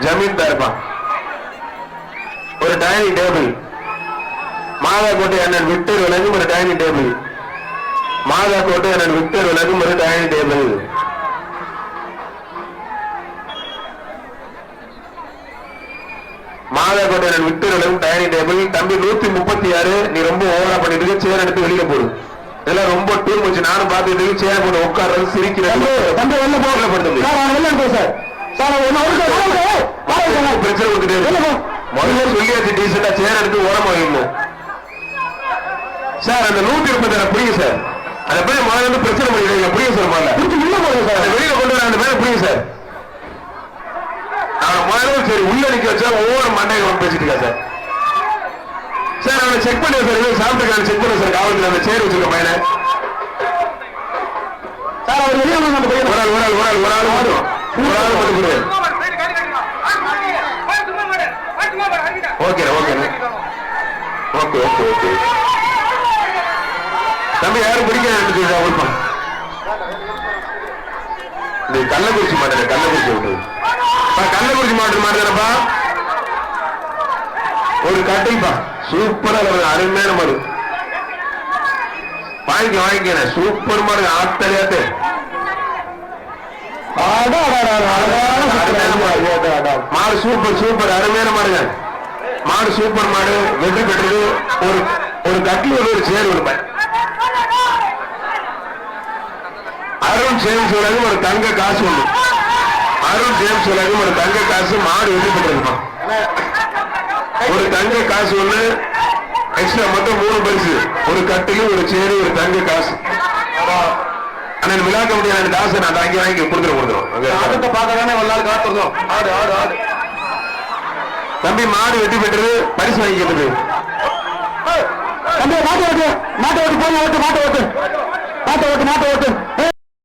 ஜமீன்தார்பா. ஒரு dining table. Mathakottai அண்ணன் Victor விலகும் ஒரு டைனிங் டேபிள். மாதாக்கோட்டை அண்ணன் விக்டர் விலகும் ஒரு டைனிங் டேபிள். மாதாக்கோட்டை அண்ணன் விக்டர் விலகும் டைனிங் டேபிள். தம்பி 136 நீ ரொம்ப ஓவரா பண்ணிட்டு இருக்க. சேர் எடுத்து வெளியில போடு. இதெல்லாம் ரொம்ப டூர் வச்சு நானும் பார்த்துட்டு சேர் போட்டு உட்கார்றது சிரிக்கிறேன். பிரச்சனை கொடுத்துட்டு முதல்ல சொல்லியாச்சு டீசெண்டா சேர் எடுத்து ஓரமா வைக்கணும் சார். அந்த 136 புரியுங்க சார். அந்த பேர் முதல்ல வந்து பிரச்சனை பண்ணிடுங்க. புரியுங்க சார். முதல்ல சார் வெளியில கொண்டு வர அந்த பேரை புரியுங்க சார். அவன் முதல்ல சரி உள்ள நிக்க வச்சா ஒவ்வொரு மண்டையை பேசிட்டு இருக்கா சார். சார் அவனை செக் பண்ணி சார். சாப்பிட்டு செக் பண்ண சார். காவல்துறை அந்த சேர் வச்சிருக்க பையனை சார். அவர் வெளியே ஒரு ஆள் மட்டும் okay okay okay okay okay. தம்பி யாரும் பிடிக்க கள்ளக்குறிச்சி மாட்டேன். கள்ளக்குறிச்சி விட்டு கள்ளக்குறிச்சி மாவட்டம் மாட்டேனப்பா. ஒரு கட்டைப்பா சூப்பரா அருமையான மாடு வாங்கிக்க சூப்பர் மாடு. ஆத்தலையாத்தே மாடு சூப்பர் சூப்பர் அருமையான மாடுங்க. மாடு சூப்பர் மாடு. வெற்றி பெற்றது. ஒரு கட்டில் ஒரு சேர் ஒரு அருண் ஜேம்ஸ் உலகம் ஒரு தங்க காசு ஒண்ணு. அருண் ஜேம்ஸ் உலகம் ஒரு தங்க காசு. மாடு வெற்றி பெற்றிருப்பான். ஒரு தங்க காசு ஒண்ணு எக்ஸ்ட்ரா மொத்தம் 3 பரிசு. ஒரு கட்டில் ஒரு சேரு ஒரு தங்க காசு. அண்ணன் விழா கமிட்டி காசு நான் வாங்கி கொடுத்துருவோம். பார்க்கதானே ஒரு நாள் காத்துருந்தோம். ஆடு ஆடு ஆடு தம்பி மாடு வெற்றி பெற்றது. பரிசு வாங்கிக்கிறது. மாட்டை ஓட்டு மாட்டை ஓட்டு போய் ஓட்டு மாட்டை ஓட்டு மாட்டை ஓட்டு மாட்டை ஓட்டு